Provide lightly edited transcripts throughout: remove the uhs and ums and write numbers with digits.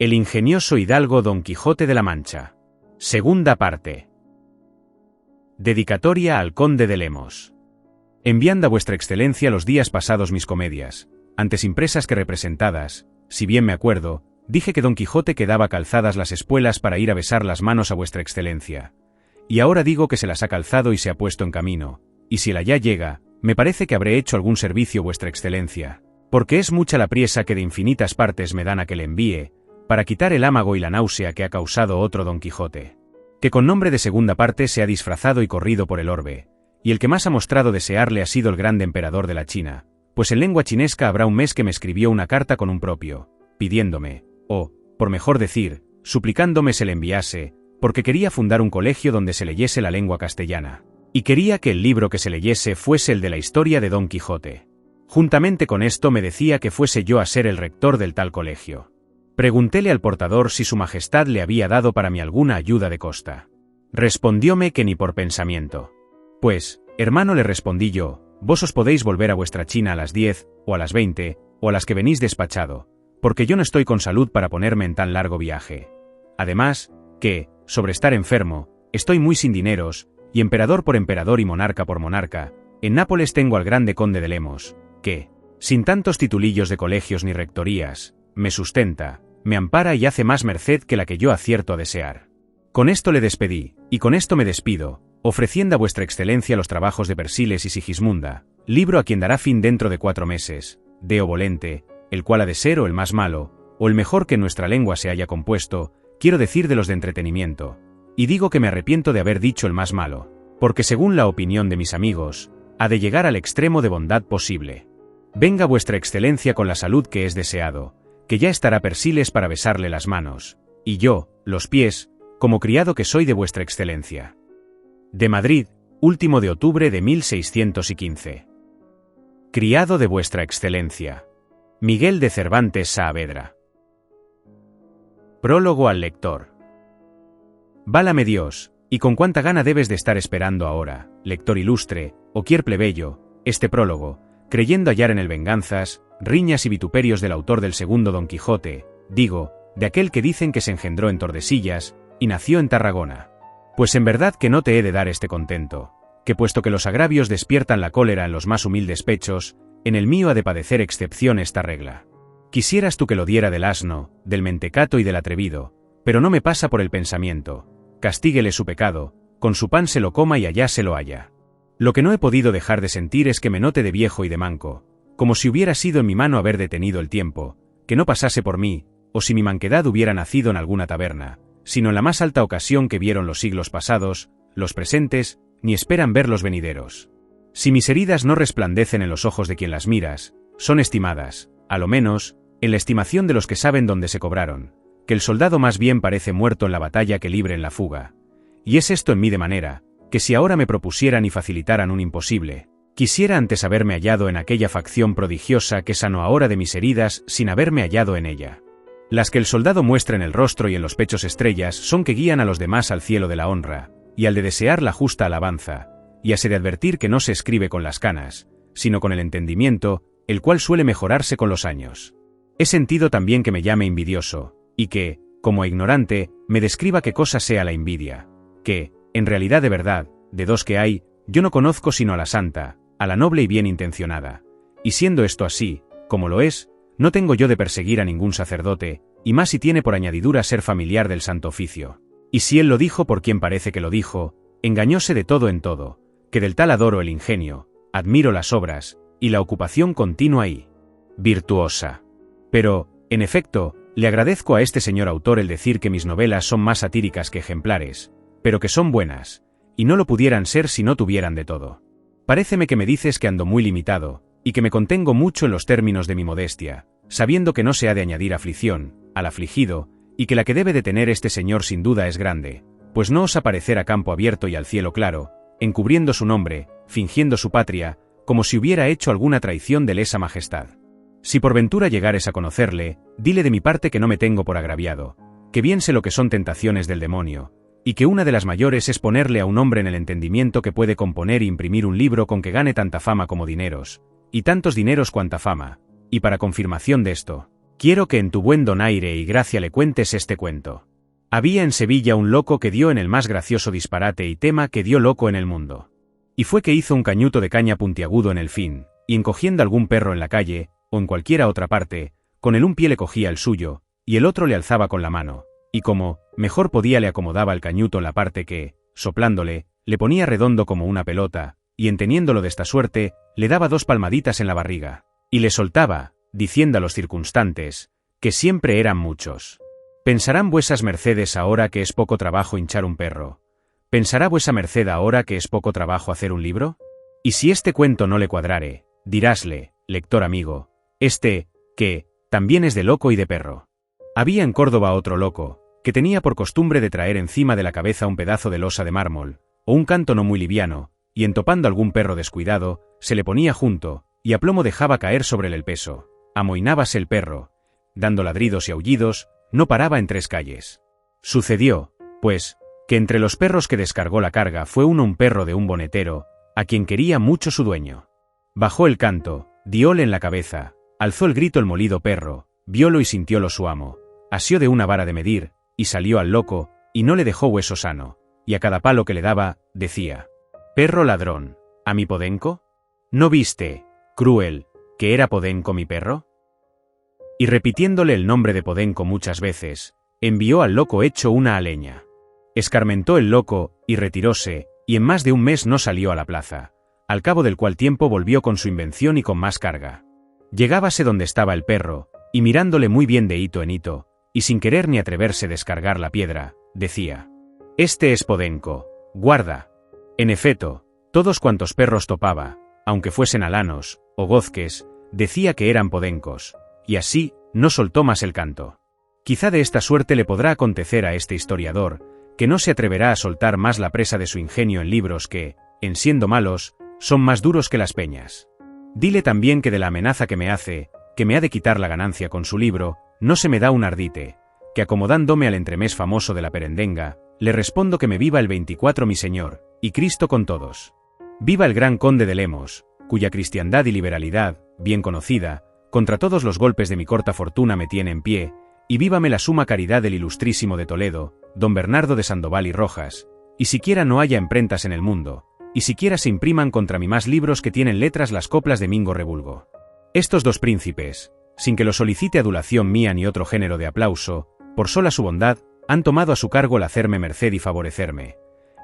El ingenioso hidalgo Don Quijote de la Mancha. Segunda parte. Dedicatoria al conde de Lemos. Enviando a vuestra excelencia los días pasados mis comedias, antes impresas que representadas, si bien me acuerdo, dije que Don Quijote quedaba calzadas las espuelas para ir a besar las manos a vuestra excelencia. Y ahora digo que se las ha calzado y se ha puesto en camino, y si el allá llega, me parece que habré hecho algún servicio vuestra excelencia, porque es mucha la priesa que de infinitas partes me dan a que le envíe, para quitar el ámago y la náusea que ha causado otro Don Quijote, que con nombre de segunda parte se ha disfrazado y corrido por el orbe, y el que más ha mostrado desearle ha sido el grande emperador de la China, pues en lengua chinesca habrá un mes que me escribió una carta con un propio, pidiéndome, o, por mejor decir, suplicándome se le enviase, porque quería fundar un colegio donde se leyese la lengua castellana, y quería que el libro que se leyese fuese el de la historia de Don Quijote. Juntamente con esto me decía que fuese yo a ser el rector del tal colegio. Preguntéle al portador si su majestad le había dado para mí alguna ayuda de costa. Respondióme que ni por pensamiento. Pues, hermano, le respondí yo, vos os podéis volver a vuestra China a las 10, o a las 20, o a las que venís despachado, porque yo no estoy con salud para ponerme en tan largo viaje. Además, que, sobre estar enfermo, estoy muy sin dineros, y emperador por emperador y monarca por monarca, en Nápoles tengo al grande conde de Lemos, que, sin tantos titulillos de colegios ni rectorías, me sustenta, me ampara y hace más merced que la que yo acierto a desear. Con esto le despedí, y con esto me despido, ofreciendo a vuestra excelencia los trabajos de Persiles y Sigismunda, libro a quien dará fin dentro de 4 meses, Deo volente, el cual ha de ser o el más malo, o el mejor que en nuestra lengua se haya compuesto, quiero decir de los de entretenimiento, y digo que me arrepiento de haber dicho el más malo, porque según la opinión de mis amigos, ha de llegar al extremo de bondad posible. Venga vuestra excelencia con la salud que es deseado, que ya estará Persiles para besarle las manos, y yo, los pies, como criado que soy de vuestra excelencia. De Madrid, último de octubre de 1615. Criado de vuestra excelencia. Miguel de Cervantes Saavedra. Prólogo al lector. Válame Dios, y con cuánta gana debes de estar esperando ahora, lector ilustre, o quier plebeyo, este prólogo, creyendo hallar en el venganzas, riñas y vituperios del autor del segundo Don Quijote, digo, de aquel que dicen que se engendró en Tordesillas, y nació en Tarragona. Pues en verdad que no te he de dar este contento, que puesto que los agravios despiertan la cólera en los más humildes pechos, en el mío ha de padecer excepción esta regla. Quisieras tú que lo diera del asno, del mentecato y del atrevido, pero no me pasa por el pensamiento, castíguele su pecado, con su pan se lo coma y allá se lo haya. Lo que no he podido dejar de sentir es que me note de viejo y de manco, como si hubiera sido en mi mano haber detenido el tiempo, que no pasase por mí, o si mi manquedad hubiera nacido en alguna taberna, sino en la más alta ocasión que vieron los siglos pasados, los presentes, ni esperan ver los venideros. Si mis heridas no resplandecen en los ojos de quien las miras, son estimadas, a lo menos, en la estimación de los que saben dónde se cobraron, que el soldado más bien parece muerto en la batalla que libre en la fuga. Y es esto en mí de manera, que si ahora me propusieran y facilitaran un imposible, quisiera antes haberme hallado en aquella facción prodigiosa que sanó ahora de mis heridas sin haberme hallado en ella. Las que el soldado muestra en el rostro y en los pechos estrellas son que guían a los demás al cielo de la honra, y al de desear la justa alabanza, y hase de advertir que no se escribe con las canas, sino con el entendimiento, el cual suele mejorarse con los años. He sentido también que me llame envidioso, y que, como ignorante, me describa qué cosa sea la envidia, que, en realidad de verdad, de dos que hay, yo no conozco sino a la santa, a la noble y bien intencionada, y siendo esto así, como lo es, no tengo yo de perseguir a ningún sacerdote, y más si tiene por añadidura ser familiar del santo oficio. Y si él lo dijo por quien parece que lo dijo, engañóse de todo en todo, que del tal adoro el ingenio, admiro las obras, y la ocupación continua y virtuosa. Pero, en efecto, le agradezco a este señor autor el decir que mis novelas son más satíricas que ejemplares, pero que son buenas, y no lo pudieran ser si no tuvieran de todo. Paréceme que me dices que ando muy limitado, y que me contengo mucho en los términos de mi modestia, sabiendo que no se ha de añadir aflicción, al afligido, y que la que debe de tener este señor sin duda es grande, pues no osa parecer a campo abierto y al cielo claro, encubriendo su nombre, fingiendo su patria, como si hubiera hecho alguna traición de lesa majestad. Si por ventura llegares a conocerle, dile de mi parte que no me tengo por agraviado, que bien sé lo que son tentaciones del demonio, y que una de las mayores es ponerle a un hombre en el entendimiento que puede componer e imprimir un libro con que gane tanta fama como dineros, y tantos dineros cuanta fama, y para confirmación de esto, quiero que en tu buen donaire y gracia le cuentes este cuento. Había en Sevilla un loco que dio en el más gracioso disparate y tema que dio loco en el mundo. Y fue que hizo un cañuto de caña puntiagudo en el fin, y encogiendo algún perro en la calle, o en cualquiera otra parte, con el un pie le cogía el suyo, y el otro le alzaba con la mano, y como mejor podía le acomodaba el cañuto en la parte que, soplándole, le ponía redondo como una pelota, y en teniéndolo de esta suerte, le daba 2 palmaditas en la barriga, y le soltaba, diciendo a los circunstantes, que siempre eran muchos. ¿Pensarán vuesas mercedes ahora que es poco trabajo hinchar un perro? ¿Pensará vuesa merced ahora que es poco trabajo hacer un libro? Y si este cuento no le cuadrare, dirásle, lector amigo, que, también es de loco y de perro. Había en Córdoba otro loco, que tenía por costumbre de traer encima de la cabeza un pedazo de losa de mármol, o un canto no muy liviano, y en topando algún perro descuidado, se le ponía junto, y a plomo dejaba caer sobre él el peso. Amoinábase el perro, dando ladridos y aullidos, no paraba en 3 calles. Sucedió, pues, que entre los perros que descargó la carga fue uno un perro de un bonetero, a quien quería mucho su dueño. Bajó el canto, dióle en la cabeza, alzó el grito el molido perro, viólo y sintiólo su amo, asió de una vara de medir, y salió al loco, y no le dejó hueso sano, y a cada palo que le daba, decía: «Perro ladrón, ¿a mi podenco? ¿No viste, cruel, que era podenco mi perro?» Y repitiéndole el nombre de podenco muchas veces, envió al loco hecho una aleña. Escarmentó el loco, y retiróse, y en más de un mes no salió a la plaza, al cabo del cual tiempo volvió con su invención y con más carga. Llegábase donde estaba el perro, y mirándole muy bien de hito en hito, y sin querer ni atreverse descargar la piedra, decía: «Este es podenco, guarda». En efeto, todos cuantos perros topaba, aunque fuesen alanos, o gozques, decía que eran podencos, y así, no soltó más el canto. Quizá de esta suerte le podrá acontecer a este historiador, que no se atreverá a soltar más la presa de su ingenio en libros que, en siendo malos, son más duros que las peñas. Dile también que de la amenaza que me hace, que me ha de quitar la ganancia con su libro, no se me da un ardite, que acomodándome al entremés famoso de la perendenga, le respondo que me viva el 24 mi señor, y Cristo con todos. Viva el gran conde de Lemos, cuya cristiandad y liberalidad, bien conocida, contra todos los golpes de mi corta fortuna me tiene en pie, y vívame la suma caridad del ilustrísimo de Toledo, don Bernardo de Sandoval y Rojas, y siquiera no haya emprentas en el mundo, y siquiera se impriman contra mí más libros que tienen letras las coplas de Mingo Revulgo. Estos 2 príncipes, sin que lo solicite adulación mía ni otro género de aplauso, por sola su bondad, han tomado a su cargo el hacerme merced y favorecerme,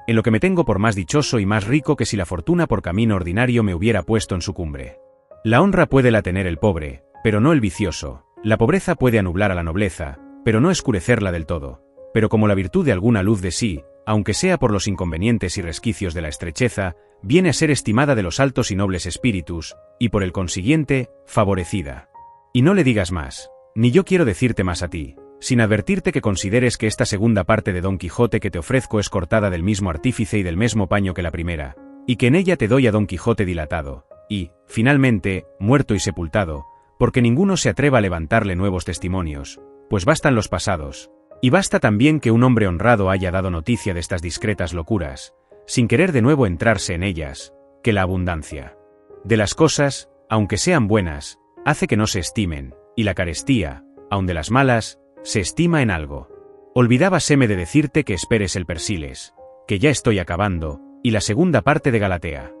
en lo que me tengo por más dichoso y más rico que si la fortuna por camino ordinario me hubiera puesto en su cumbre. La honra puede la tener el pobre, pero no el vicioso, la pobreza puede anublar a la nobleza, pero no escurecerla del todo, pero como la virtud de alguna luz de sí, aunque sea por los inconvenientes y resquicios de la estrecheza, viene a ser estimada de los altos y nobles espíritus, y por el consiguiente, favorecida. Y no le digas más, ni yo quiero decirte más a ti, sin advertirte que consideres que esta segunda parte de Don Quijote que te ofrezco es cortada del mismo artífice y del mismo paño que la primera, y que en ella te doy a Don Quijote dilatado, y, finalmente, muerto y sepultado, porque ninguno se atreva a levantarle nuevos testimonios, pues bastan los pasados, y basta también que un hombre honrado haya dado noticia de estas discretas locuras, sin querer de nuevo entrarse en ellas, que la abundancia de las cosas, aunque sean buenas, hace que no se estimen, y la carestía, aun de las malas, se estima en algo. Olvidábaseme de decirte que esperes el Persiles, que ya estoy acabando, y la segunda parte de Galatea.